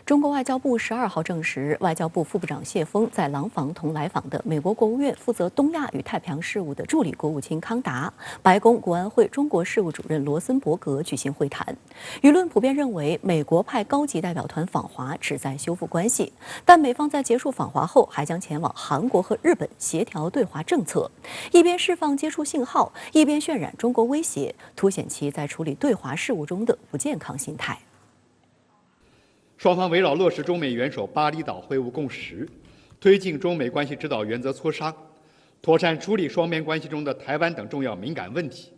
中国外交部12号证实，外交部副部长谢锋在廊坊同来访的美国国务院负责东亚与太平洋事务的助理国务卿康达、白宫国安会中国事务主任罗森伯格举行会谈。舆论普遍认为，美国派高级代表团访华旨在修复关系，但美方在结束访华后还将前往韩国和日本协调对华政策，一边释放接触信号，一边渲染中国威胁，凸显其在处理对华事务中的不健康心态。双方围绕落实中美元首巴厘岛会晤共识，推进中美关系指导原则磋商，妥善处理双边关系中的台湾等重要敏感问题，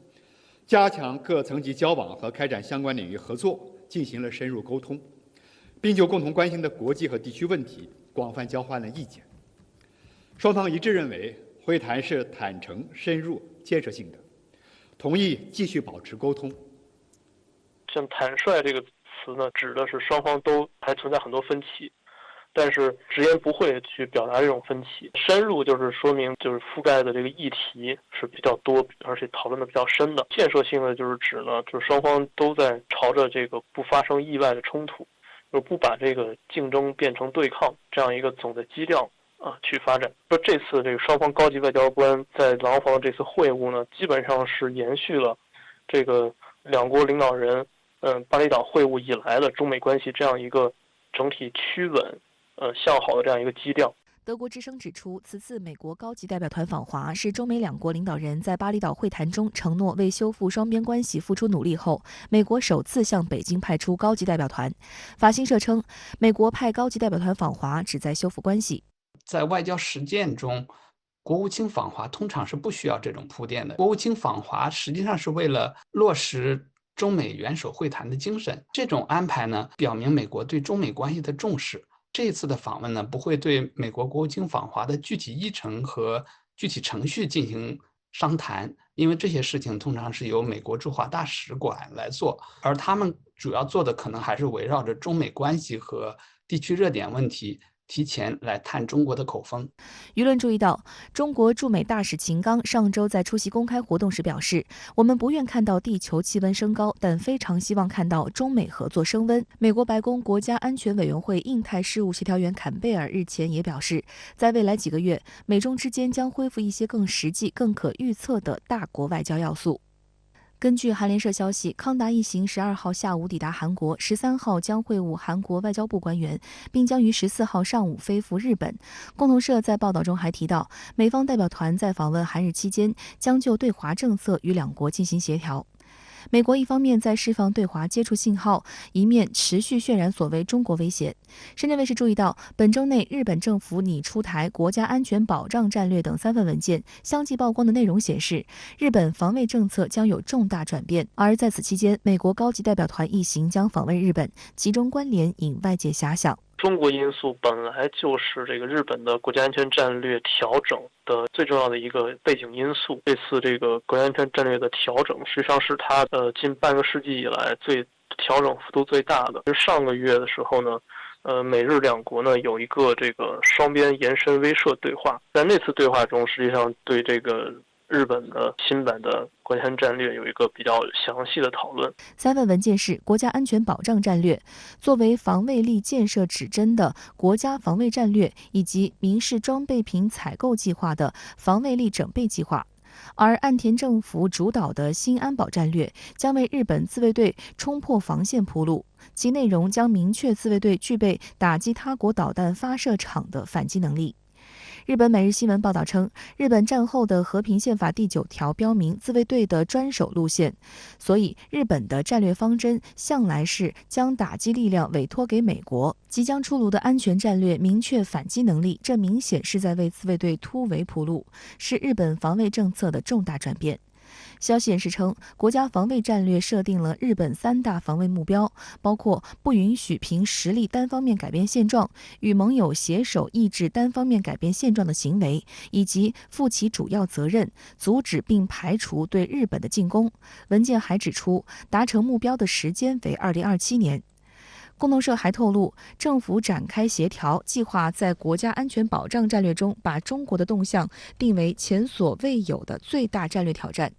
加强各层级交往和开展相关领域合作，进行了深入沟通，并就共同关心的国际和地区问题广泛交换了意见。双方一致认为，会谈是坦诚、深入、建设性的，同意继续保持沟通。像坦率这个词呢，指的是双方都还存在很多分歧，但是直言不讳去表达这种分歧。深入就是说明就是覆盖的这个议题是比较多，而且讨论的比较深的。建设性的就是指呢，就是双方都在朝着这个不发生意外的冲突，就不把这个竞争变成对抗这样一个总的基调去发展。说这次这个双方高级外交官在廊坊这次会晤呢，基本上是延续了这个两国领导人巴厘岛会晤以来的中美关系这样一个整体趋稳、向好的这样一个基调。德国之声指出，此次美国高级代表团访华是中美两国领导人在巴厘岛会谈中承诺为修复双边关系付出努力后，美国首次向北京派出高级代表团。法新社称，美国派高级代表团访华旨在修复关系。在外交实践中，国务卿访华通常是不需要这种铺垫的。国务卿访华实际上是为了落实中美元首会谈的精神。这种安排呢，表明美国对中美关系的重视。这一次的访问呢，不会对美国国务卿访华的具体议程和具体程序进行商谈，因为这些事情通常是由美国驻华大使馆来做，而他们主要做的可能还是围绕着中美关系和地区热点问题提前来探中国的口风。舆论注意到，中国驻美大使秦刚上周在出席公开活动时表示，我们不愿看到地球气温升高，但非常希望看到中美合作升温。美国白宫国家安全委员会印太事务协调员坎贝尔日前也表示，在未来几个月，美中之间将恢复一些更实际、更可预测的大国外交要素。根据韩联社消息，康达一行12号下午抵达韩国，13号将会晤韩国外交部官员，并将于14号上午飞赴日本。共同社在报道中还提到，美方代表团在访问韩日期间，将就对华政策与两国进行协调。美国一方面在释放对华接触信号，一面持续渲染所谓中国威胁。深圳卫视注意到，本周内日本政府拟出台国家安全保障战略等3份文件，相继曝光的内容显示，日本防卫政策将有重大转变。而在此期间，美国高级代表团一行将访问日本，其中关联引外界遐想。中国因素本来就是这个日本的国家安全战略调整的最重要的一个背景因素。这次这个国家安全战略的调整，实际上是它近半个世纪以来调整幅度最大的。就上个月的时候呢，美日两国呢有一个这个双边延伸威慑对话，在那次对话中，实际上对这个日本的新版的国家安全战略有一个比较详细的讨论。3份文件是国家安全保障战略、作为防卫力建设指针的国家防卫战略，以及民事装备品采购计划的防卫力整备计划。而岸田政府主导的新安保战略将为日本自卫队冲破防线铺路，其内容将明确自卫队具备打击他国导弹发射场的反击能力。日本每日新闻报道称，日本战后的和平宪法第9条标明自卫队的专守路线，所以日本的战略方针向来是将打击力量委托给美国。即将出炉的安全战略明确反击能力，这明显是在为自卫队突围铺路，是日本防卫政策的重大转变。消息人士称，国家防卫战略设定了日本3大防卫目标，包括不允许凭实力单方面改变现状，与盟友携手抑制单方面改变现状的行为，以及负起主要责任，阻止并排除对日本的进攻。文件还指出，达成目标的时间为2027年。共同社还透露，政府展开协调，计划在国家安全保障战略中把中国的动向定为前所未有的最大战略挑战。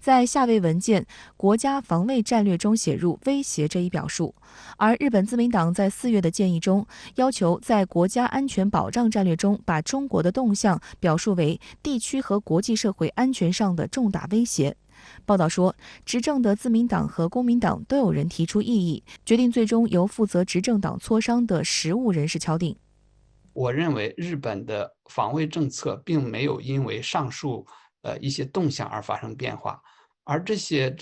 在下位文件国家防卫战略中写入威胁这一表述。而日本自民党在4月的建议中，要求在国家安全保障战略中把中国的动向表述为地区和国际社会安全上的重大威胁。报道说，执政的自民党和公民党都有人提出异议，决定最终由负责执政党磋商的实务人士敲定。我认为日本的防卫政策并没有因为上述一些动向而发生变化，而这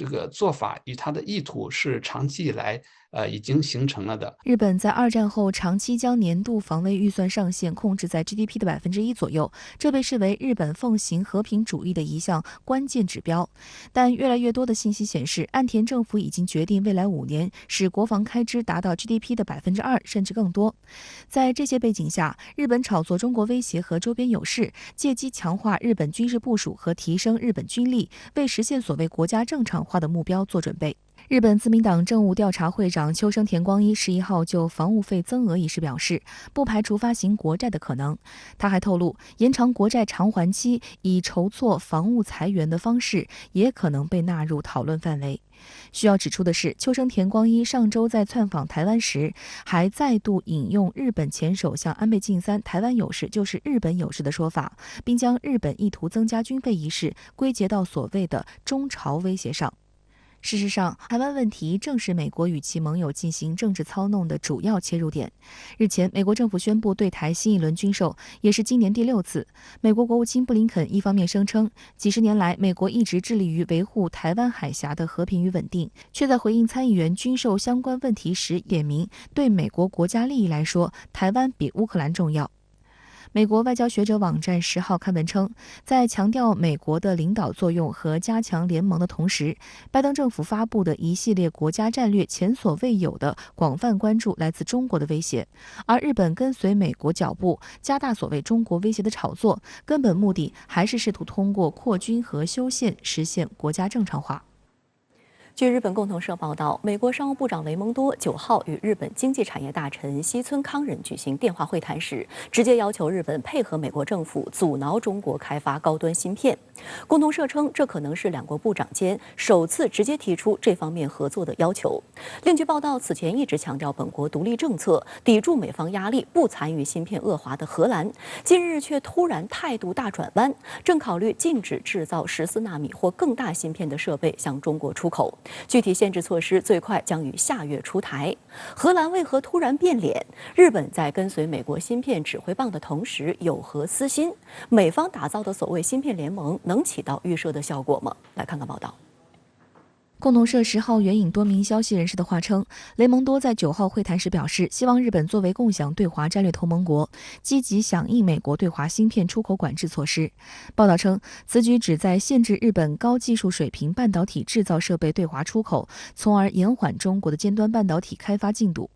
个做法与它的意图是长期以来已经形成了的。日本在2战后长期将年度防卫预算上限控制在 GDP 的1%左右，这被视为日本奉行和平主义的一项关键指标。但越来越多的信息显示，岸田政府已经决定未来5年使国防开支达到 GDP 的2%甚至更多。在这些背景下，日本炒作中国威胁和周边有事，借机强化日本军事部署和提升日本军力，为实现所谓国家正常化的目标做准备。日本自民党政务调查会长秋生田光一11号就防务费增额一事表示，不排除发行国债的可能。他还透露，延长国债偿还期以筹措防务裁员的方式也可能被纳入讨论范围。需要指出的是，秋生田光一上周在窜访台湾时，还再度引用日本前首相安倍晋三“台湾有事就是日本有事”的说法，并将日本意图增加军费一事归结到所谓的中朝威胁上。事实上，台湾问题正是美国与其盟友进行政治操弄的主要切入点。日前，美国政府宣布对台新一轮军售，也是今年第6次。美国国务卿布林肯一方面声称，几十年来美国一直致力于维护台湾海峡的和平与稳定，却在回应参议员军售相关问题时点名，对美国国家利益来说，台湾比乌克兰重要。美国外交学者网站10号刊文称，在强调美国的领导作用和加强联盟的同时，拜登政府发布的一系列国家战略前所未有的广泛关注来自中国的威胁，而日本跟随美国脚步，加大所谓中国威胁的炒作，根本目的还是试图通过扩军和修宪实现国家正常化。据日本共同社报道，美国商务部长雷蒙多9号与日本经济产业大臣西村康稔举行电话会谈时，直接要求日本配合美国政府阻挠中国开发高端芯片。共同社称，这可能是两国部长间首次直接提出这方面合作的要求。另据报道，此前一直强调本国独立政策、抵住美方压力、不参与芯片恶化的荷兰，近日却突然态度大转弯，正考虑禁止制造14纳米或更大芯片的设备向中国出口。具体限制措施最快将于下月出台。荷兰为何突然变脸？日本在跟随美国芯片指挥棒的同时有何私心？美方打造的所谓芯片联盟能起到预设的效果吗？来看看报道。共同社10号援引多名消息人士的话称，雷蒙多在9号会谈时表示，希望日本作为共享对华战略同盟国，积极响应美国对华芯片出口管制措施。报道称，此举旨在限制日本高技术水平半导体制造设备对华出口，从而延缓中国的尖端半导体开发进度。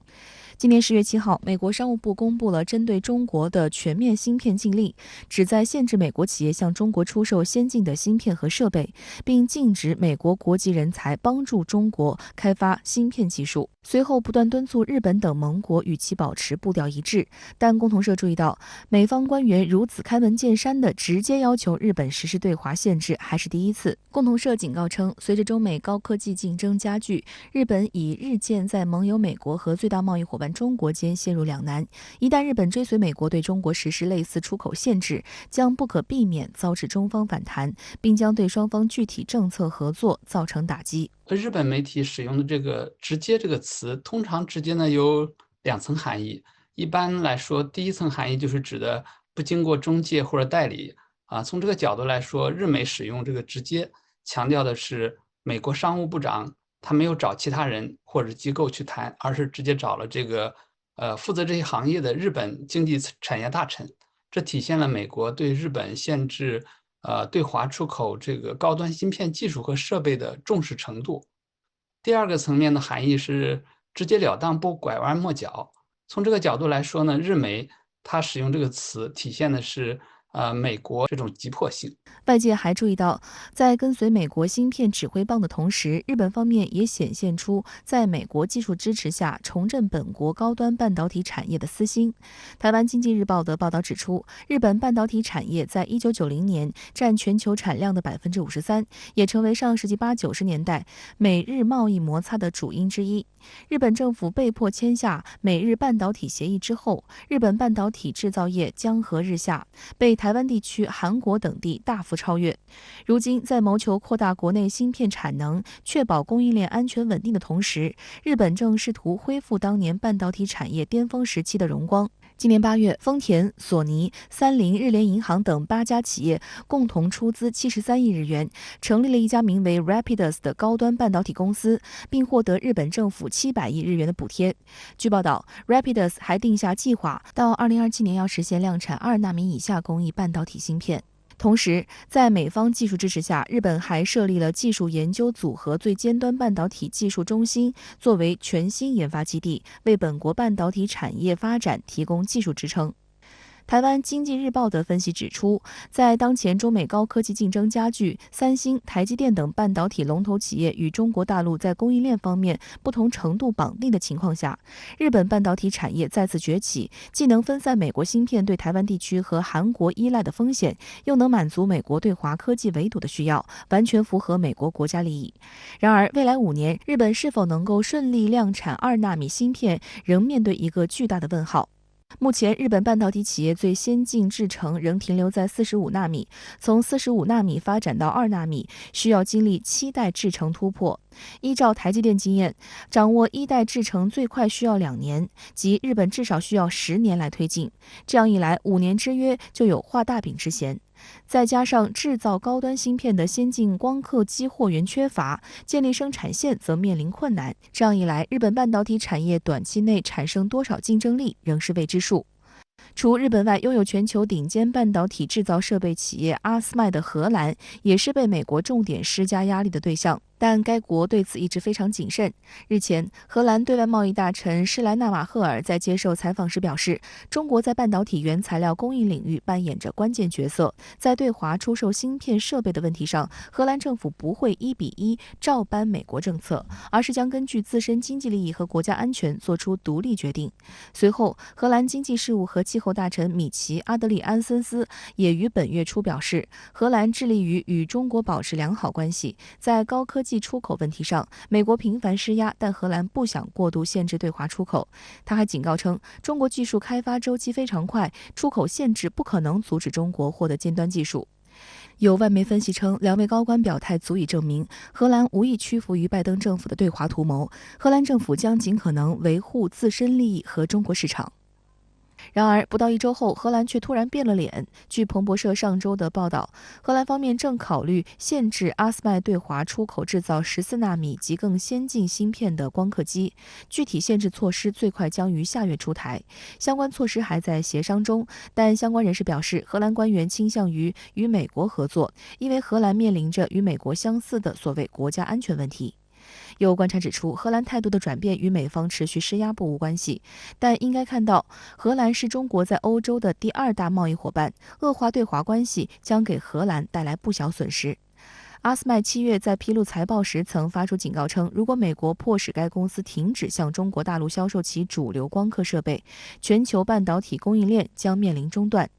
今年10月7号，美国商务部公布了针对中国的全面芯片禁令，旨在限制美国企业向中国出售先进的芯片和设备，并禁止美国国籍人才帮助中国开发芯片技术。随后不断敦促日本等盟国与其保持步调一致，但共同社注意到，美方官员如此开门见山的直接要求日本实施对华限制还是第一次。共同社警告称，随着中美高科技竞争加剧，日本已日渐在盟友美国和最大贸易伙伴中国间陷入两难。一旦日本追随美国对中国实施类似出口限制，将不可避免遭致中方反弹，并将对双方具体政策合作造成打击。日本媒体使用的这个“直接”这个词，通常直接呢有2层含义。一般来说，第一层含义就是指的不经过中介或者代理啊。从这个角度来说，日美使用这个“直接”，强调的是美国商务部长他没有找其他人或者机构去谈，而是直接找了这个负责这些行业的日本经济产业大臣。这体现了美国对日本限制对华出口这个高端芯片技术和设备的重视程度。第二个层面的含义是直截了当，不拐弯抹角。从这个角度来说呢，日美它使用这个词体现的是美国这种急迫性。外界还注意到，在跟随美国芯片指挥棒的同时，日本方面也显现出在美国技术支持下重振本国高端半导体产业的私心。台湾经济日报的报道指出，日本半导体产业在1990年占全球产量的53%，也成为上世纪80、90年代美日贸易摩擦的主因之一。日本政府被迫签下美日半导体协议之后，日本半导体制造业江河日下，被台湾地区、韩国等地大幅超越。如今，在谋求扩大国内芯片产能、确保供应链安全稳定的同时，日本正试图恢复当年半导体产业巅峰时期的荣光。今年8月，丰田、索尼、三菱、日联银行等8家企业共同出资73亿日元，成立了一家名为 Rapidus 的高端半导体公司，并获得日本政府700亿日元的补贴。据报道 ，Rapidus 还定下计划，到2027年要实现量产2纳米以下工艺半导体芯片。同时，在美方技术支持下，日本还设立了技术研究组合最尖端半导体技术中心，作为全新研发基地，为本国半导体产业发展提供技术支撑。台湾经济日报的分析指出，在当前中美高科技竞争加剧，三星、台积电等半导体龙头企业与中国大陆在供应链方面不同程度绑定的情况下，日本半导体产业再次崛起，既能分散美国芯片对台湾地区和韩国依赖的风险，又能满足美国对华科技围堵的需要，完全符合美国国家利益。然而，未来5年，日本是否能够顺利量产2纳米芯片，仍面对一个巨大的问号。目前，日本半导体企业最先进制程仍停留在45纳米，从45纳米发展到2纳米，需要经历7代制程突破。依照台积电经验，掌握1代制程最快需要2年，即日本至少需要10年来推进。这样一来，5年之约就有画大饼之嫌。再加上制造高端芯片的先进光刻机货源缺乏，建立生产线则面临困难。这样一来，日本半导体产业短期内产生多少竞争力仍是未知数。除日本外，拥有全球顶尖半导体制造设备企业阿斯麦的荷兰，也是被美国重点施加压力的对象。但该国对此一直非常谨慎。日前，荷兰对外贸易大臣施莱纳马赫尔在接受采访时表示，中国在半导体原材料供应领域扮演着关键角色，在对华出售芯片设备的问题上，荷兰政府不会1比1照搬美国政策，而是将根据自身经济利益和国家安全做出独立决定。随后，荷兰经济事务和气候大臣米奇·阿德里安森斯也于本月初表示，荷兰致力于与中国保持良好关系，在高科技出口问题上，美国频繁施压，但荷兰不想过度限制对华出口。他还警告称，中国技术开发周期非常快，出口限制不可能阻止中国获得尖端技术。有外媒分析称，2位高官表态足以证明，荷兰无意屈服于拜登政府的对华图谋，荷兰政府将尽可能维护自身利益和中国市场。然而，不到1周后，荷兰却突然变了脸。据彭博社上周的报道，荷兰方面正考虑限制阿斯麦对华出口制造14纳米及更先进芯片的光刻机。具体限制措施最快将于下月出台，相关措施还在协商中。但相关人士表示，荷兰官员倾向于与美国合作，因为荷兰面临着与美国相似的所谓国家安全问题。有观察指出，荷兰态度的转变与美方持续施压不无关系，但应该看到，荷兰是中国在欧洲的第2大贸易伙伴，恶化对华关系将给荷兰带来不小损失。阿斯麦7月在披露财报时曾发出警告称，如果美国迫使该公司停止向中国大陆销售其主流光刻设备，全球半导体供应链将面临中断。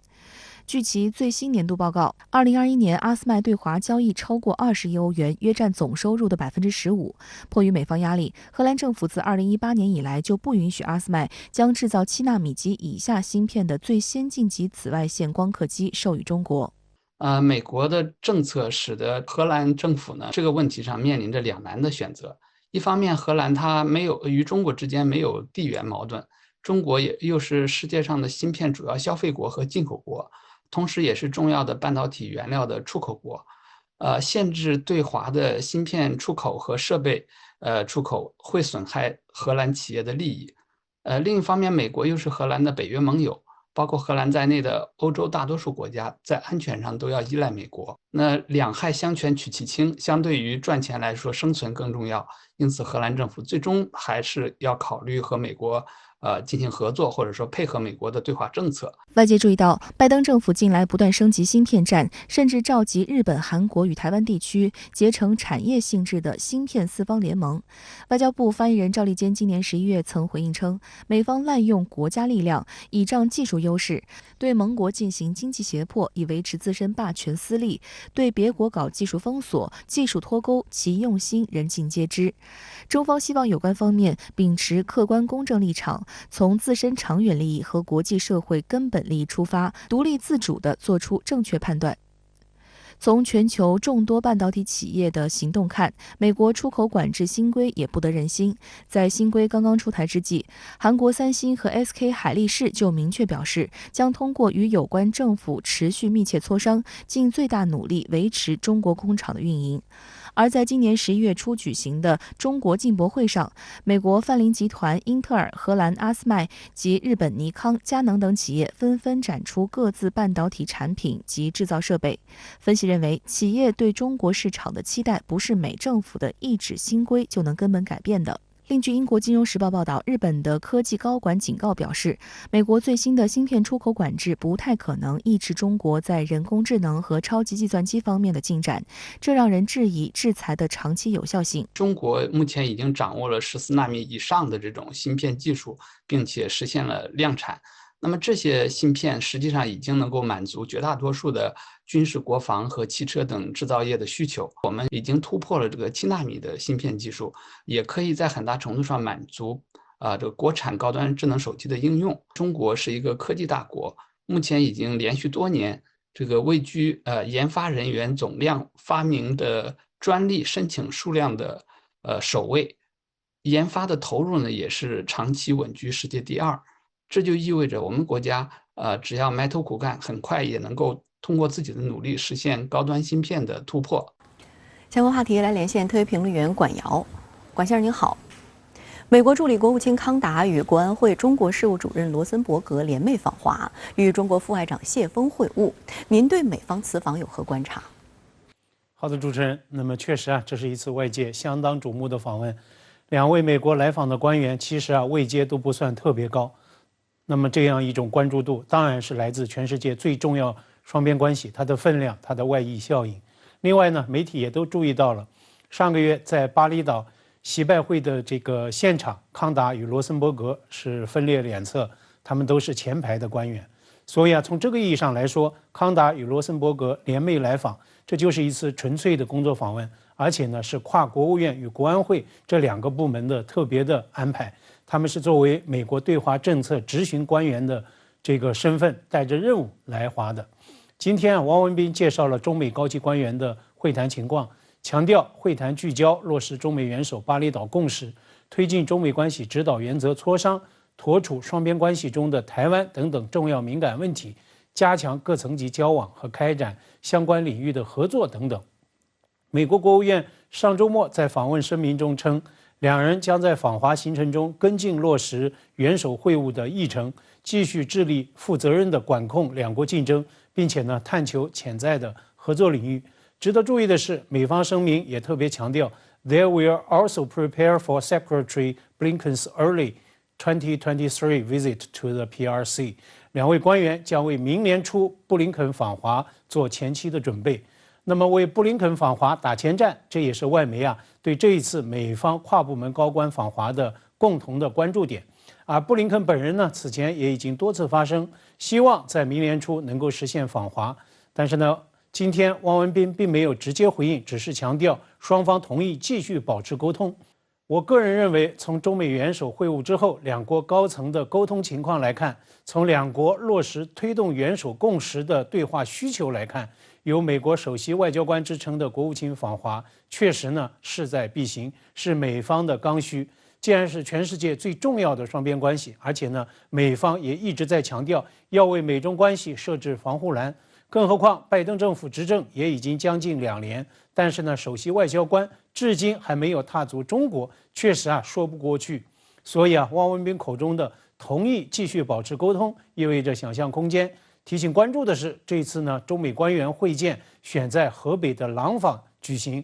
据其最新年度报告，2021年阿斯麦对华交易超过20亿欧元，约占总收入的15%。迫于美方压力，荷兰政府自2018年以来就不允许阿斯麦将制造7纳米及以下芯片的最先进级紫外线光刻机授予中国。美国的政策使得荷兰政府呢这个问题上面临着两难的选择。一方面，荷兰它没有与中国之间没有地缘矛盾，中国又是世界上的芯片主要消费国和进口国。同时也是重要的半导体原料的出口国，限制对华的芯片出口和设备出口会损害荷兰企业的利益。另一方面，美国又是荷兰的北约盟友，包括荷兰在内的欧洲大多数国家在安全上都要依赖美国。那两害相权取其轻，相对于赚钱来说，生存更重要。因此，荷兰政府最终还是要考虑和美国进行合作，或者说配合美国的对华政策。外界注意到，拜登政府近来不断升级芯片战，甚至召集日本、韩国与台湾地区结成产业性质的芯片四方联盟。外交部发言人赵立坚今年11月曾回应称，美方滥用国家力量，倚仗技术优势，对盟国进行经济胁迫，以维持自身霸权私利，对别国搞技术封锁、技术脱钩，其用心人尽皆知。中方希望有关方面秉持客观公正立场，从自身长远利益和国际社会根本利益出发，独立自主地做出正确判断。从全球众多半导体企业的行动看，美国出口管制新规也不得人心。在新规刚刚出台之际，韩国三星和 SK 海力士就明确表示，将通过与有关政府持续密切磋商，尽最大努力维持中国工厂的运营。而在今年11月初举行的中国进博会上，美国泛林集团、英特尔、荷兰阿斯麦及日本尼康、佳能等企业纷纷展出各自半导体产品及制造设备。分析认为，企业对中国市场的期待不是美政府的一纸新规就能根本改变的。另据英国金融时报报道，日本的科技高管警告表示，美国最新的芯片出口管制不太可能抑制中国在人工智能和超级计算机方面的进展，这让人质疑制裁的长期有效性。中国目前已经掌握了14纳米以上的这种芯片技术，并且实现了量产。那么这些芯片实际上已经能够满足绝大多数的军事、国防和汽车等制造业的需求。我们已经突破了这个7纳米的芯片技术，也可以在很大程度上满足这个国产高端智能手机的应用。中国是一个科技大国，目前已经连续多年这个位居研发人员总量、发明的专利申请数量的首位，研发的投入呢也是长期稳居世界第2。这就意味着我们国家只要埋头苦干，很快也能够通过自己的努力实现高端芯片的突破。相关话题来连线特约评论员管瑶。管先生您好。美国助理国务卿康达与国安会中国事务主任罗森伯格联袂访华，与中国副外长谢锋会晤。您对美方此访有何观察？好的，主持人。那么确实这是一次外界相当瞩目的访问。两位美国来访的官员其实位阶都不算特别高。那么这样一种关注度，当然是来自全世界最重要双边关系，它的分量，它的外溢效应。另外呢，媒体也都注意到了，上个月在巴厘岛习拜会的这个现场，康达与罗森伯格是分列两侧，他们都是前排的官员。所以从这个意义上来说，康达与罗森伯格联袂来访，这就是一次纯粹的工作访问，而且呢是跨国务院与国安会这2个部门的特别的安排。他们是作为美国对华政策执行官员的这个身份，带着任务来华的。今天王文斌介绍了中美高级官员的会谈情况，强调会谈聚焦落实中美元首巴厘岛共识，推进中美关系指导原则磋商，妥处双边关系中的台湾等等重要敏感问题，加强各层级交往和开展相关领域的合作等等。美国国务院上周末在访问声明中称，两人将在访华行程中跟进落实元首会晤的议程，继续致力负责任地管控两国竞争，并且探求潜在的合作领域。值得注意的是，美方声明也特别强调 ，They will also prepare for Secretary Blinken's early 2023 visit to the PRC。两位官员将为明年初布林肯访华做前期的准备。那么为布林肯访华打前站，这也是外媒对这一次美方跨部门高官访华的共同的关注点。而布林肯本人呢，此前也已经多次发声，希望在明年初能够实现访华。但是呢，今天汪文斌并没有直接回应，只是强调双方同意继续保持沟通。我个人认为，从中美元首会晤之后，两国高层的沟通情况来看，从两国落实推动元首共识的对话需求来看，由美国首席外交官之称的国务卿访华，确实势在必行，是美方的刚需。既然是全世界最重要的双边关系，而且美方也一直在强调要为美中关系设置防护栏。更何况拜登政府执政也已经将近2年，但是首席外交官至今还没有踏足中国，确实说不过去。所以汪文斌口中的同意继续保持沟通，意味着想象空间。提醒关注的是，这次中美官员会见选在河北的廊坊举行。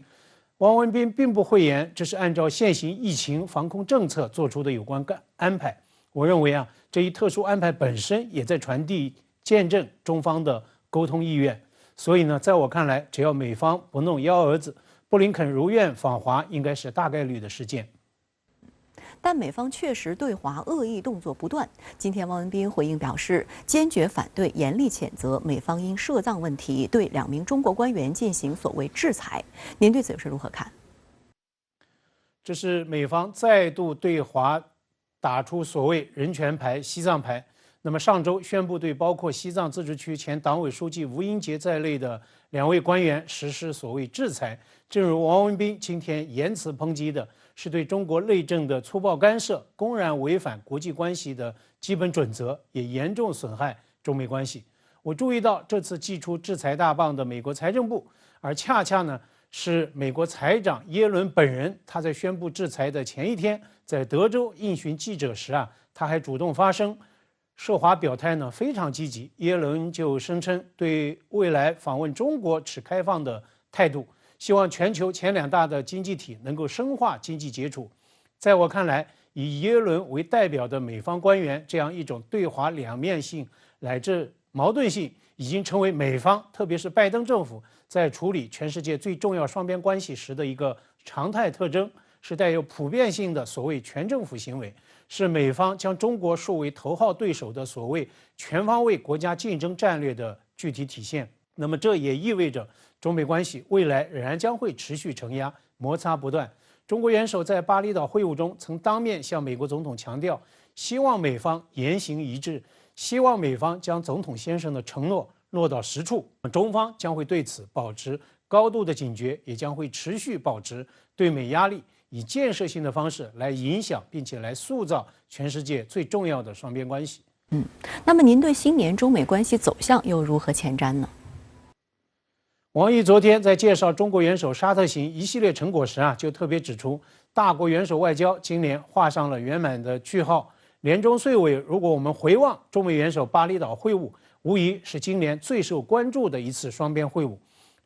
汪文斌并不讳言这是按照现行疫情防控政策做出的有关安排。我认为啊，这一特殊安排本身也在传递见证中方的沟通意愿。所以呢，在我看来，只要美方不弄幺蛾子，布林肯如愿访华应该是大概率的事件。但美方确实对华恶意动作不断。今天，汪文斌回应表示，坚决反对、严厉谴责美方因涉藏问题对2名中国官员进行所谓制裁。您对此又是如何看？这是美方再度对华打出所谓人权牌、西藏牌。那么上周宣布对包括西藏自治区前党委书记吴英杰在内的2位官员实施所谓制裁。正如王文斌今天言辞抨击的，是对中国内政的粗暴干涉，公然违反国际关系的基本准则，也严重损害中美关系。我注意到这次祭出制裁大棒的美国财政部，而恰恰呢是美国财长耶伦本人，他在宣布制裁的前一天，在德州应询记者时啊，他还主动发声，涉华表态呢非常积极。耶伦就声称对未来访问中国持开放的态度，希望全球前2大的经济体能够深化经济接触。在我看来，以耶伦为代表的美方官员这样一种对华两面性乃至矛盾性，已经成为美方特别是拜登政府在处理全世界最重要双边关系时的一个常态特征，是带有普遍性的所谓全政府行为，是美方将中国树为头号对手的所谓全方位国家竞争战略的具体体现。那么这也意味着中美关系未来仍然将会持续承压，摩擦不断。中国元首在巴厘岛会晤中曾当面向美国总统强调，希望美方言行一致，希望美方将总统先生的承诺落到实处。中方将会对此保持高度的警觉，也将会持续保持对美压力，以建设性的方式来影响并且来塑造全世界最重要的双边关系。那么您对新年中美关系走向又如何前瞻呢？王毅昨天在介绍中国元首沙特行一系列成果时啊，就特别指出，大国元首外交今年画上了圆满的句号。年终岁尾，如果我们回望中美元首巴厘岛会晤，无疑是今年最受关注的一次双边会晤。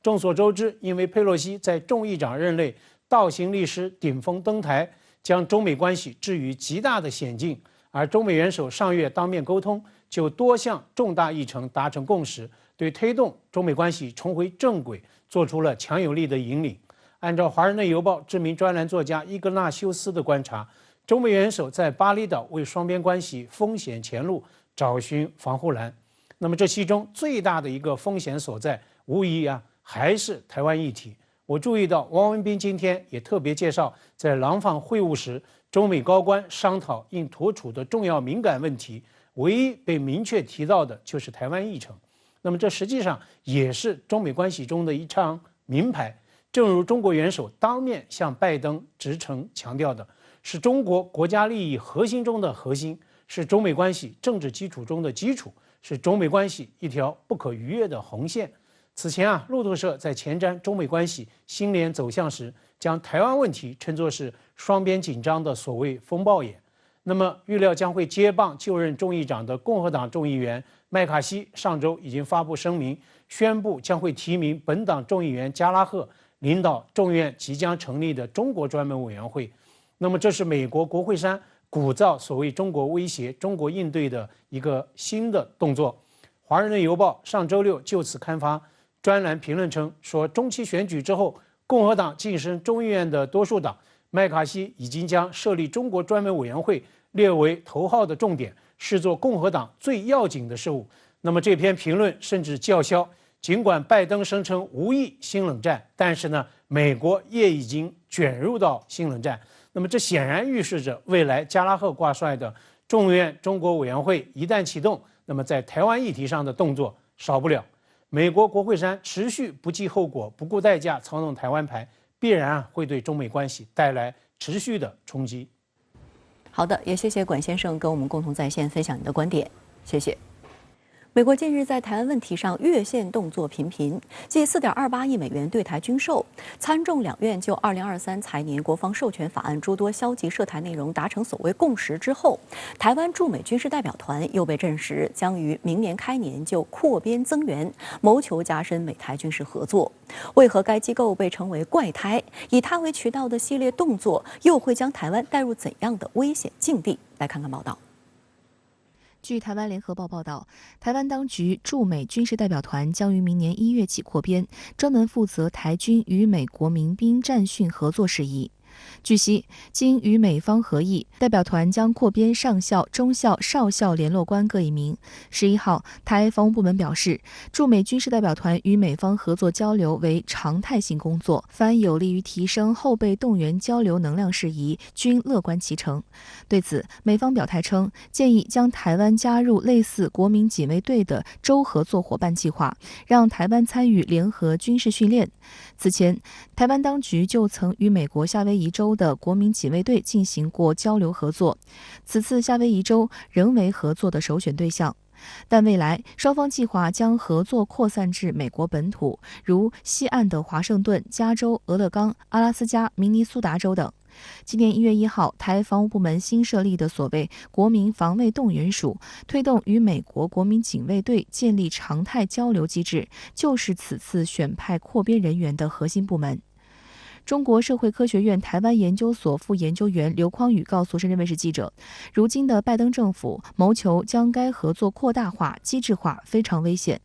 众所周知，因为佩洛西在众议长任内倒行逆施、顶风登台，将中美关系置于极大的险境，而中美元首上月当面沟通，就多项重大议程达成共识，对推动中美关系重回正轨做出了强有力的引领。按照《华盛顿邮报》知名专栏作家伊格纳修斯的观察，中美元首在巴厘岛为双边关系风险前路找寻防护栏。那么这其中最大的一个风险所在，无疑啊还是台湾议题。我注意到汪文斌今天也特别介绍，在廊坊会晤时，中美高官商讨应妥处的重要敏感问题，唯一被明确提到的就是台湾议程。那么这实际上也是中美关系中的一张名牌。正如中国元首当面向拜登直诚强调的，是中国国家利益核心中的核心，是中美关系政治基础中的基础，是中美关系一条不可逾越的红线。此前啊，路透社在前瞻中美关系新年走向时，将台湾问题称作是双边紧张的所谓风暴眼。那么预料将会接棒就任众议长的共和党众议员麦卡锡上周已经发布声明，宣布将会提名本党众议员加拉赫领导众院即将成立的中国专门委员会。那么这是美国国会山鼓噪所谓中国威胁、中国应对的一个新的动作。华盛顿邮报上周六就此刊发专栏评论称，说中期选举之后，共和党晋升众议院的多数党，麦卡锡已经将设立中国专门委员会列为头号的重点，视作共和党最要紧的事务。那么这篇评论甚至叫嚣，尽管拜登声称无意新冷战，但是呢，美国也已经卷入到新冷战。那么这显然预示着未来加拉赫挂帅的众院中国委员会一旦启动，那么在台湾议题上的动作少不了。美国国会山持续不计后果、不顾代价操弄台湾牌，必然会对中美关系带来持续的冲击。好的，也谢谢管先生跟我们共同在线分享你的观点，谢谢。美国近日在台湾问题上越线动作频频，继4.28亿美元对台军售，参众两院就2023财年国防授权法案诸多消极涉台内容达成所谓共识之后，台湾驻美军事代表团又被证实将于明年开年就扩编增援，谋求加深美台军事合作。为何该机构被称为怪胎？以它为渠道的系列动作又会将台湾带入怎样的危险境地？来看看报道。据台湾联合报报道，台湾当局驻美军事代表团将于明年1月起扩编，专门负责台军与美国民兵战训合作事宜。据悉，经与美方合议，代表团将扩编上校、中校、少校联络官各1名。11号，台防务部门表示，驻美军事代表团与美方合作交流为常态性工作，凡有利于提升后备动员交流能量事宜，均乐观其成。对此，美方表态称，建议将台湾加入类似国民警卫队的州合作伙伴计划，让台湾参与联合军事训练。此前，台湾当局就曾与美国夏威夷州的国民警卫队进行过交流合作，此次夏威夷州仍为合作的首选对象。但未来双方计划将合作扩散至美国本土，如西岸的华盛顿、加州、俄勒冈、阿拉斯加、明尼苏达州等。今年1月1号，台防务部门新设立的所谓国民防卫动员署，推动与美国国民警卫队建立常态交流机制，就是此次选派扩编人员的核心部门。中国社会科学院台湾研究所副研究员刘匡宇告诉深圳卫视记者，如今的拜登政府谋求将该合作扩大化、机制化，非常危险。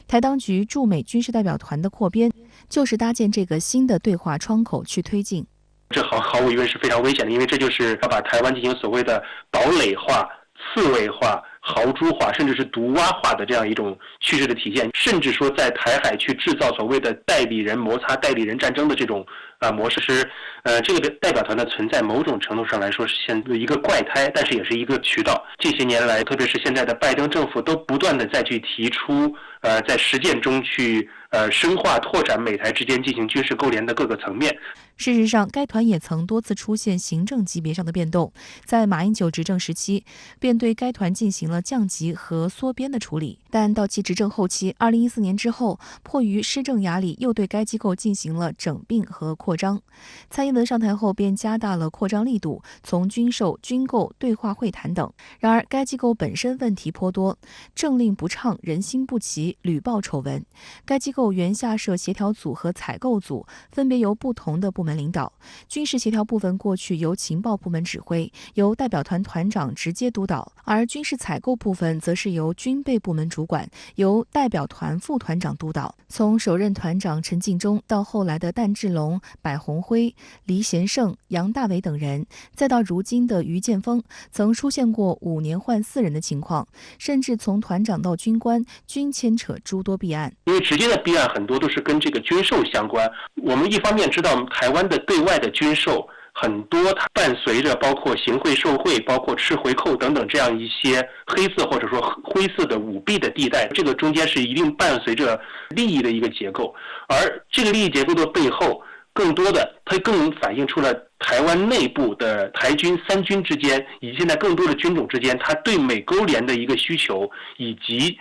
台当局驻美军事代表团的扩编，就是搭建这个新的对话窗口去推进。这毫无疑问是非常危险的，因为这就是要把台湾进行所谓的堡垒化、刺猬化、豪猪化，甚至是毒蛙化的这样一种趋势的体现，甚至说在台海去制造所谓的代理人摩擦、代理人战争的这种模式是，这个代表团的存在，某种程度上来说是现一个怪胎，但是也是一个渠道。这些年来，特别是现在的拜登政府，都不断的再去提出，在实践中去深化拓展美台之间进行军事勾连的各个层面。事实上，该团也曾多次出现行政级别上的变动，在马英九执政时期，便对该团进行了降级和缩编的处理。但到其执政后期，2014年之后，迫于施政压力，又对该机构进行了整并和扩张。蔡英文上台后，便加大了扩张力度，从军售、军购、对话会谈等。然而，该机构本身问题颇多，政令不畅，人心不齐，屡爆丑闻。该机构原下设协调组和采购组，分别由不同的部门领导。军事协调部分过去由情报部门指挥，由代表团团长直接督导，而军事采购部分则是由军备部门主管，由代表团副团长督导。从首任团长陈进忠到后来的旦志龙、柏鸿辉、黎贤胜、杨大伟等人，再到如今的于建峰，曾出现过5年换4人的情况，甚至从团长到军官均牵扯诸多弊案。因为直接的弊案很多都是跟这个军售相关。我们一方面知道台湾的对外的军售很多，它伴随着包括行贿受贿、包括吃回扣等等这样一些黑色或者说灰色的舞弊的地带，这个中间是一定伴随着利益的一个结构，而这个利益结构的背后，更多的它更反映出了台湾内部的台军三军之间，以及现在更多的军种之间，它对美勾连的一个需求，以及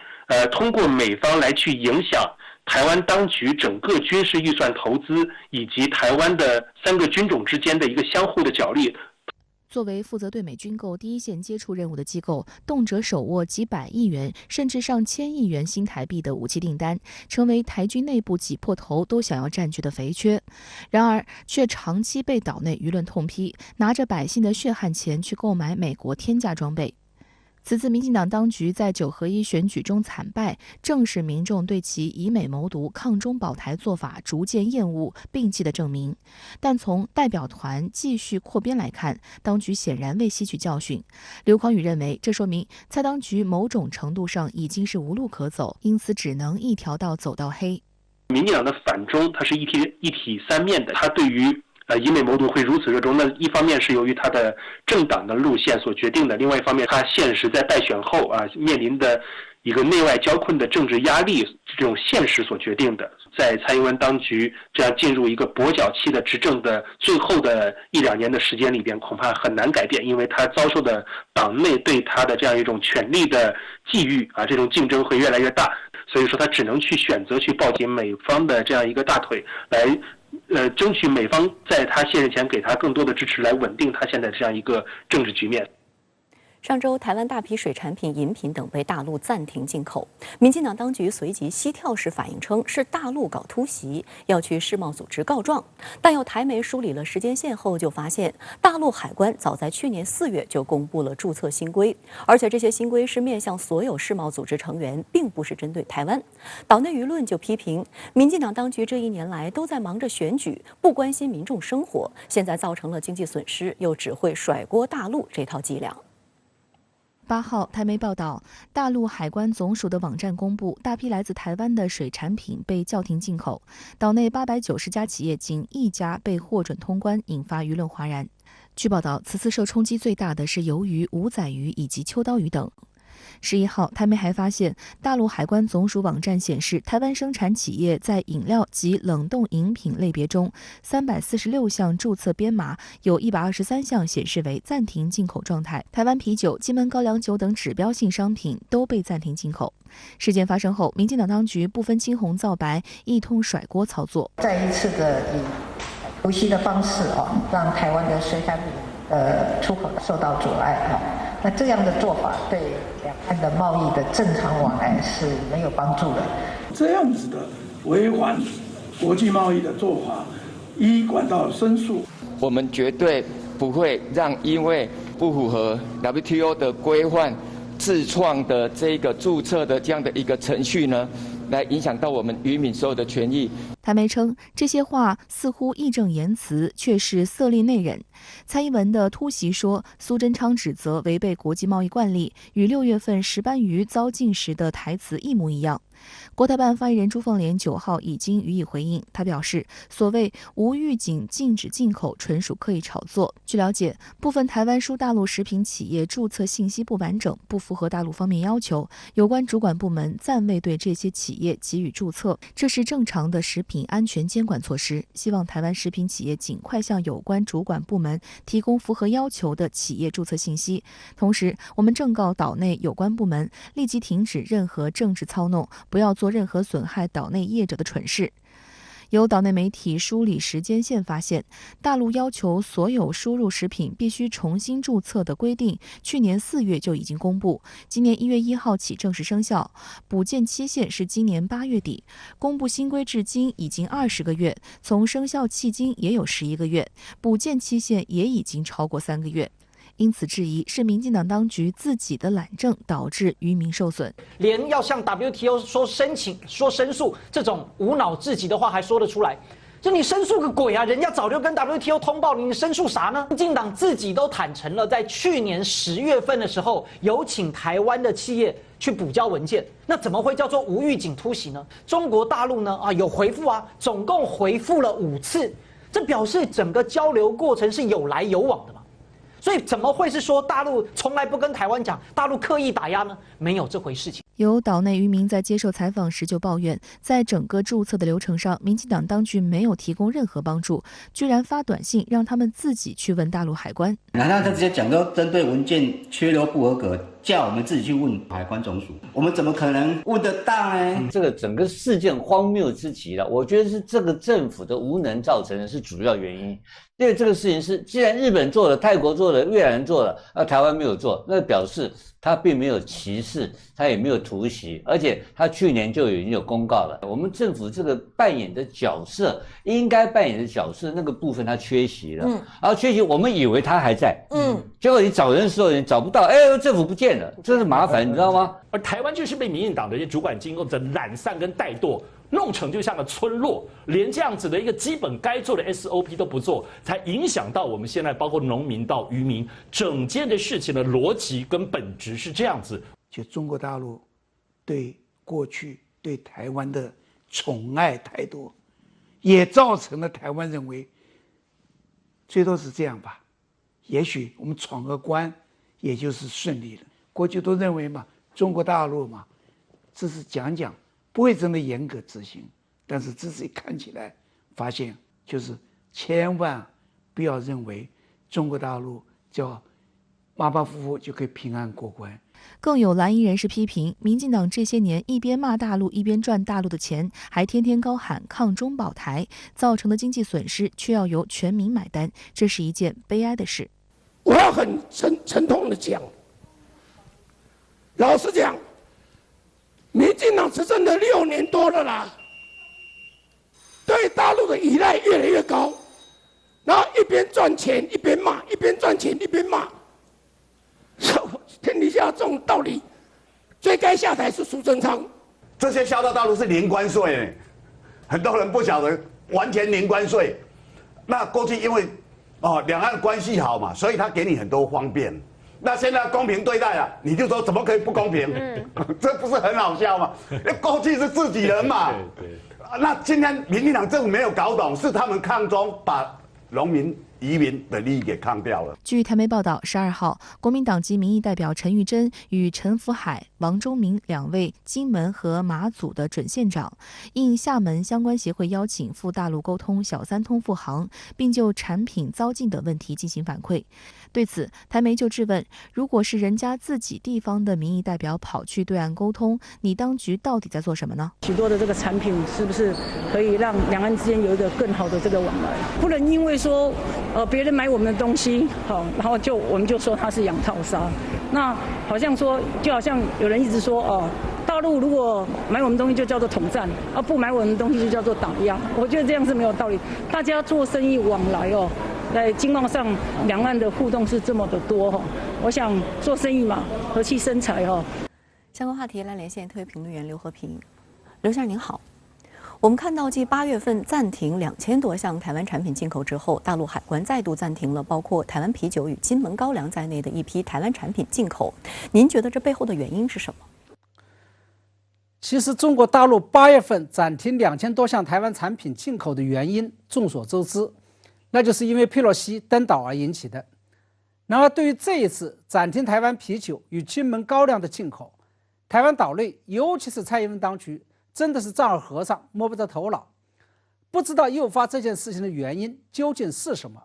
通过美方来去影响台湾当局整个军事预算投资，以及台湾的3个军种之间的一个相互的角力。作为负责对美军购第一线接触任务的机构，动辄手握几百亿元甚至上千亿元新台币的武器订单，成为台军内部挤破头都想要占据的肥缺。然而，却长期被岛内舆论痛批，拿着百姓的血汗钱去购买美国天价装备。此次民进党当局在9合1选举中惨败，正是民众对其以美谋独、抗中保台做法逐渐厌恶、摒弃的证明。但从代表团继续扩编来看，当局显然未吸取教训。刘匡宇认为，这说明蔡当局某种程度上已经是无路可走，因此只能一条道走到黑。民进党的反中，它是一体三面的，它对于以美谋独会如此热衷，那一方面是由于他的政党的路线所决定的，另外一方面他现实在败选后面临的一个内外交困的政治压力这种现实所决定的。在蔡英文当局这样进入一个跛脚期的执政的最后的1-2年的时间里边，恐怕很难改变，因为他遭受的党内对他的这样一种权力的觊觎这种竞争会越来越大，所以说他只能去选择去抱紧美方的这样一个大腿来争取美方在他卸任前给他更多的支持，来稳定他现在这样一个政治局面。上周，台湾大批水产品、饮品等被大陆暂停进口。民进党当局随即膝跳式反应称是大陆搞突袭，要去世贸组织告状。但有台媒梳理了时间线后，就发现大陆海关早在去年4月就公布了注册新规，而且这些新规是面向所有世贸组织成员，并不是针对台湾。岛内舆论就批评民进党当局这1年来都在忙着选举，不关心民众生活，现在造成了经济损失，又只会甩锅大陆这套伎俩。8号，台媒报道，大陆海关总署的网站公布，大批来自台湾的水产品被叫停进口，岛内890家企业仅1家被获准通关，引发舆论哗然。据报道，此次受冲击最大的是鱿鱼、五仔鱼以及秋刀鱼等。11号，台媒还发现，大陆海关总署网站显示，台湾生产企业在饮料及冷冻饮品类别中，346项注册编码，有123项显示为暂停进口状态。台湾啤酒、金门高粱酒等指标性商品都被暂停进口。事件发生后，民进党当局不分青红皂白，一通甩锅操作，再一次的以突袭的方式让台湾的水产品出口受到阻碍那这样的做法对两岸的贸易的正常往来是没有帮助的。这样子的违反国际贸易的做法，依管道申诉。我们绝对不会让因为不符合 WTO 的规范自创的这个注册的这样的一个程序呢，来影响到我们渔民所有的权益。台媒称，这些话似乎义正言辞，却是色厉内荏。蔡英文的突袭说，苏贞昌指责违背国际贸易惯例，与6月份石斑鱼遭禁时的台词一模一样。国台办发言人朱凤莲9号已经予以回应，他表示，所谓无预警禁止进口纯属刻意炒作。据了解，部分台湾输大陆食品企业注册信息不完整，不符合大陆方面要求，有关主管部门暂未对这些企业给予注册，这是正常的食品安全监管措施。希望台湾食品企业尽快向有关主管部门提供符合要求的企业注册信息。同时，我们正告岛内有关部门立即停止任何政治操弄，不要做任何损害岛内业者的蠢事。有岛内媒体梳理时间线发现，大陆要求所有输入食品必须重新注册的规定，去年4月就已经公布，今年1月1号起正式生效，补件期限是今年8月底。公布新规至今已经20个月，从生效迄今也有11个月，补件期限也已经超过3个月。因此质疑是民进党当局自己的懒政导致渔民受损，连要向 WTO 说申诉这种无脑至极的话还说得出来，就你申诉个鬼啊！人家早就跟 WTO 通报，你申诉啥呢？民进党自己都坦诚了，在去年10月份的时候，有请台湾的企业去补交文件，那怎么会叫做无预警突袭呢？中国大陆呢有回复总共回复了5次，这表示整个交流过程是有来有往的嘛。所以怎么会是说大陆从来不跟台湾讲，大陆刻意打压呢？没有这回事情。有岛内渔民在接受采访时就抱怨，在整个注册的流程上，民进党当局没有提供任何帮助，居然发短信让他们自己去问大陆海关。难道他直接讲说针对文件缺漏不合格，叫我们自己去问海关总署？我们怎么可能问得到呢？这个整个事件荒谬之极了，我觉得是这个政府的无能造成的是主要原因。因为这个事情是，既然日本做了、泰国做了、越南做了，台湾没有做，那表示他并没有歧视，他也没有突袭，而且他去年就已经有公告了。我们政府这个扮演的角色，应该扮演的角色那个部分他缺席了，然后缺席，我们以为他还在，结果你找人的时候你找不到，政府不见了，这是麻烦，你知道吗？而台湾就是被民进党的一些主管机构的懒散跟怠惰弄成就像个村落，连这样子的一个基本该做的 SOP 都不做，才影响到我们现在包括农民到渔民，整件的事情的逻辑跟本质是这样子。就中国大陆对过去对台湾的宠爱太多，也造成了台湾认为最多是这样吧，也许我们闯个关也就是顺利了。过去都认为嘛，中国大陆嘛，只是讲讲，不会真的严格执行。但是自己看起来发现，就是千万不要认为中国大陆叫马马虎虎就可以平安过关。更有蓝营人士批评，民进党这些年一边骂大陆，一边赚大陆的钱，还天天高喊抗中保台，造成的经济损失却要由全民买单，这是一件悲哀的事。我要很沉痛的讲，老实讲，民进党执政的6年多了啦，对大陆的依赖越来越高，然后一边赚钱一边骂，一边赚钱一边骂。天底下这种道理，最该下台是苏贞昌。这些销到大陆是零关税，很多人不晓得，完全零关税。那过去因为两岸关系好嘛，所以他给你很多方便。那现在公平对待啊，你就说怎么可以不公平？这不是很好笑吗？过去是自己人嘛。对。那今天民进党政府没有搞懂，是他们抗中把农民、渔民的利益给抗掉了。据台媒报道，12号，国民党籍民意代表陈玉珍与陈福海、王忠明2位金门和马祖的准县长，应厦门相关协会邀请赴大陆沟通小三通复航，并就产品遭禁等问题进行反馈。对此，台媒就质问：如果是人家自己地方的民意代表跑去对岸沟通，你当局到底在做什么呢？许多的这个产品是不是可以让两岸之间有一个更好的这个往来？不能因为说别人买我们的东西，好，然后我们就说他是养套杀。那好像说，就好像有人一直说大陆如果买我们东西就叫做统战，不买我们东西就叫做打压。我觉得这样是没有道理。大家做生意往来在经贸上，两岸的互动是这么的多我想做生意嘛，和气生财相关话题来连线特约评论员刘和平。刘先生您好。我们看到，继8月份暂停2000多项台湾产品进口之后，大陆海关再度暂停了包括台湾啤酒与金门高粱在内的一批台湾产品进口。您觉得这背后的原因是什么？其实，中国大陆8月份暂停2000多项台湾产品进口的原因众所周知，那就是因为佩洛西登岛而引起的。然而，对于这一次暂停台湾啤酒与金门高粱的进口，台湾岛内，尤其是蔡英文当局，真的是丈二和尚摸不着头脑，不知道诱发这件事情的原因究竟是什么。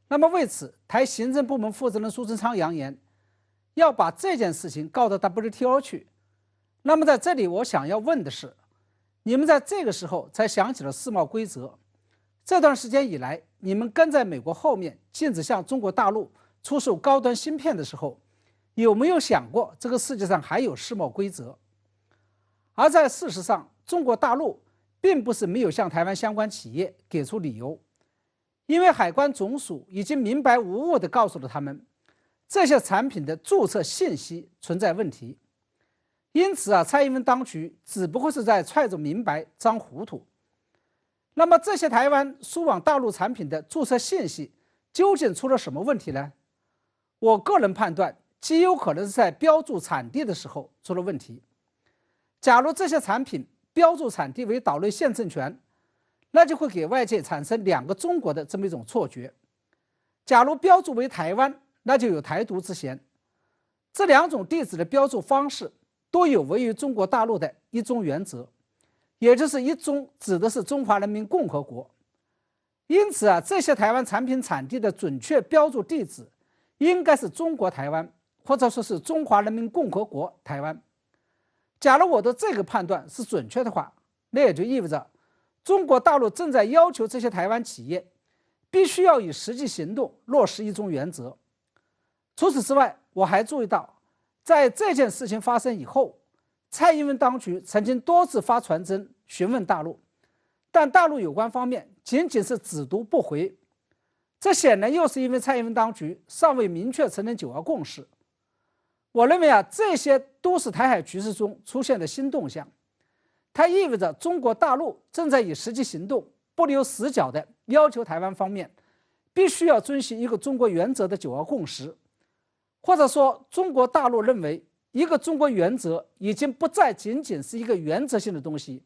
那么为此，台行政部门负责人苏贞昌扬言要把这件事情告到 WTO 去。那么在这里我想要问的是，你们在这个时候才想起了世贸规则，这段时间以来，你们跟在美国后面禁止向中国大陆出售高端芯片的时候，有没有想过这个世界上还有世贸规则？而在事实上，中国大陆并不是没有向台湾相关企业给出理由，因为海关总署已经明白无误地告诉了他们，这些产品的注册信息存在问题。因此蔡英文当局只不过是在揣着明白装糊涂。那么这些台湾输往大陆产品的注册信息究竟出了什么问题呢？我个人判断，极有可能是在标注产地的时候出了问题。假如这些产品标注产地为岛内县政权，那就会给外界产生2个中国的这么一种错觉。假如标注为台湾，那就有台独之嫌。这2种地址的标注方式都有违于中国大陆的一中原则，也就是一中指的是中华人民共和国。因此这些台湾产品产地的准确标注地址应该是中国台湾，或者说是中华人民共和国台湾。假如我的这个判断是准确的话，那也就意味着中国大陆正在要求这些台湾企业必须要以实际行动落实一中原则。除此之外，我还注意到，在这件事情发生以后，蔡英文当局曾经多次发传真询问大陆，但大陆有关方面仅仅是只读不回。这显然又是因为蔡英文当局尚未明确承认9二共识。我认为这些都是台海局势中出现的新动向，它意味着中国大陆正在以实际行动不留死角地要求台湾方面必须要遵循一个中国原则的9二共识，或者说中国大陆认为一个中国原则已经不再仅仅是一个原则性的东西，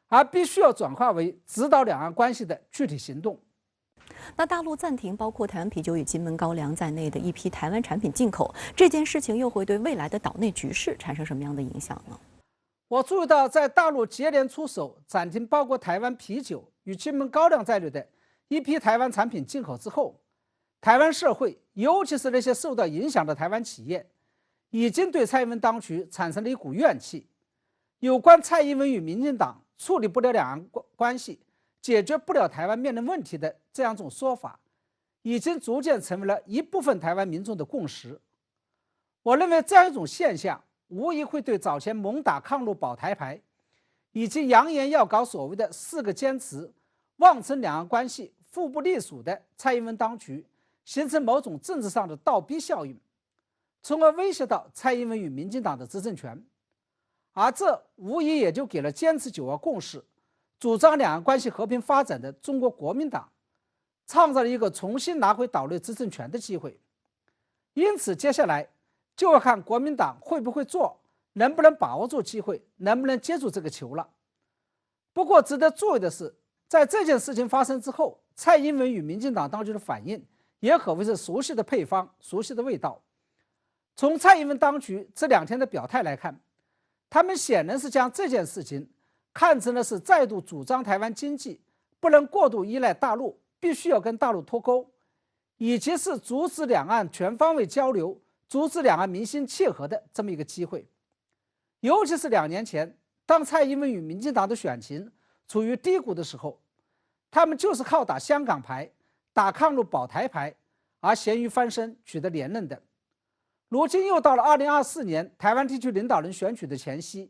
而必须要转化为指导两岸关系的具体行动。那大陆暂停包括台湾啤酒与金门高粱在内的一批台湾产品进口，这件事情又会对未来的岛内局势产生什么样的影响呢？我注意到，在大陆接连出手暂停包括台湾啤酒与金门高粱在内的一批台湾产品进口之后，台湾社会，尤其是那些受到影响的台湾企业，已经对蔡英文当局产生了一股怨气。有关蔡英文与民进党处理不了两岸关系，解决不了台湾面临问题的这样一种说法，已经逐渐成为了一部分台湾民众的共识。我认为这样一种现象无疑会对早前猛打抗陆保台牌，以及扬言要搞所谓的4个坚持，妄称两岸关系互不隶属的蔡英文当局形成某种政治上的倒逼效应，从而威胁到蔡英文与民进党的执政权。而这无疑也就给了坚持9二共识、主张两岸关系和平发展的中国国民党创造了一个重新拿回岛内执政权的机会。因此接下来就要看国民党会不会做，能不能把握住机会，能不能接住这个球了。不过值得注意的是，在这件事情发生之后，蔡英文与民进党当局的反应也可谓是熟悉的配方，熟悉的味道。从蔡英文当局这2天的表态来看，他们显然是将这件事情看成了是再度主张台湾经济不能过度依赖大陆，必须要跟大陆脱钩，以及是阻止两岸全方位交流，阻止两岸民心契合的这么一个机会。尤其是2年前，当蔡英文与民进党的选情处于低谷的时候，他们就是靠打香港牌、打抗陆保台牌而咸鱼翻身取得连任的。如今又到了2024年台湾地区领导人选举的前夕，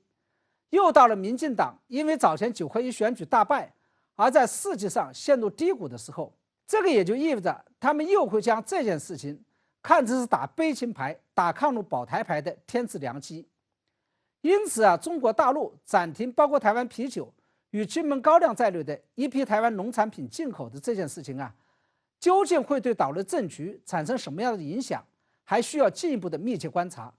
又到了民进党因为早前9合1选举大败而在世界上陷入低谷的时候，这个也就意味着他们又会将这件事情看成是打悲情牌、打抗陆保台牌的天赐良机。因此中国大陆暂停包括台湾啤酒与金门高粱在内的一批台湾农产品进口的这件事情究竟会对岛内政局产生什么样的影响，还需要进一步的密切观察。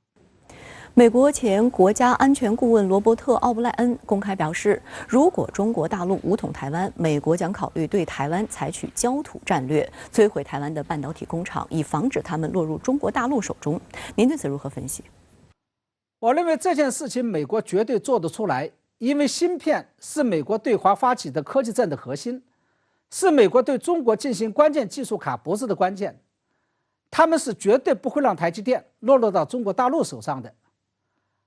美国前国家安全顾问罗伯特·奥布莱恩公开表示，如果中国大陆武统台湾，美国将考虑对台湾采取焦土战略，摧毁台湾的半导体工厂，以防止他们落入中国大陆手中。您对此如何分析？我认为这件事情美国绝对做得出来，因为芯片是美国对华发起的科技战的核心，是美国对中国进行关键技术卡脖子的关键。他们是绝对不会让台积电落入到中国大陆手上的。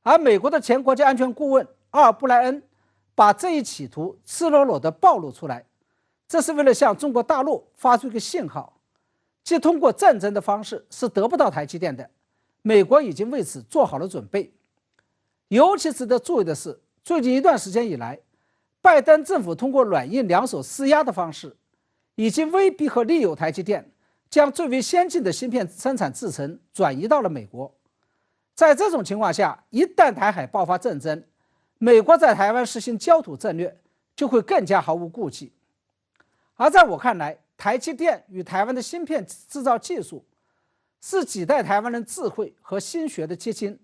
而美国的前国家安全顾问阿尔布莱恩把这一企图赤裸裸地暴露出来，这是为了向中国大陆发出一个信号，即通过战争的方式是得不到台积电的，美国已经为此做好了准备。尤其值得注意的是，最近一段时间以来，拜登政府通过软硬两手施压的方式，已经威逼和利诱台积电将最为先进的芯片生产制程转移到了美国。在这种情况下，一旦台海爆发战争，美国在台湾实行焦土战略就会更加毫无顾忌。而在我看来，台积电与台湾的芯片制造技术是几代台湾人智慧和心学的结晶，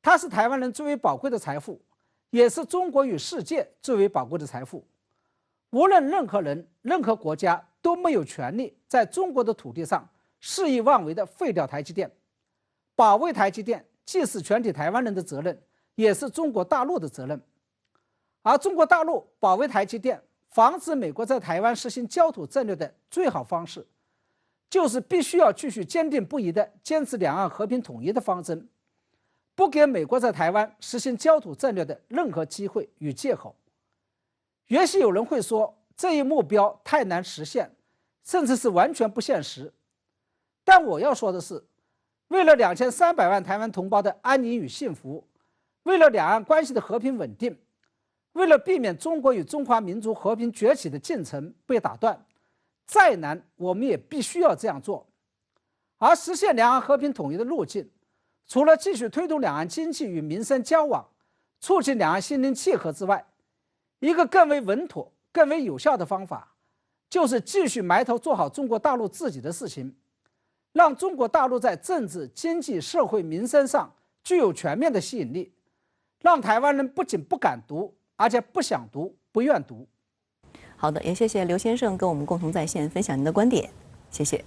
它是台湾人最为宝贵的财富，也是中国与世界最为宝贵的财富。无论任何人、任何国家都没有权利在中国的土地上肆意妄为地废掉台积电。保卫台积电既是全体台湾人的责任，也是中国大陆的责任。而中国大陆保卫台积电，防止美国在台湾实行焦土战略的最好方式，就是必须要继续坚定不移地坚持两岸和平统一的方针，不给美国在台湾实行焦土战略的任何机会与借口。也许有人会说，这一目标太难实现，甚至是完全不现实。但我要说的是，为了2300万台湾同胞的安宁与幸福，为了两岸关系的和平稳定，为了避免中国与中华民族和平崛起的进程被打断，再难我们也必须要这样做。而实现两岸和平统一的路径，除了继续推动两岸经济与民生交往，促进两岸心灵契合之外，一个更为稳妥、更为有效的方法，就是继续埋头做好中国大陆自己的事情，让中国大陆在政治、经济、社会、民生上具有全面的吸引力，让台湾人不仅不敢读，而且不想读、不愿读。好的，也谢谢刘先生跟我们共同在线分享您的观点，谢谢。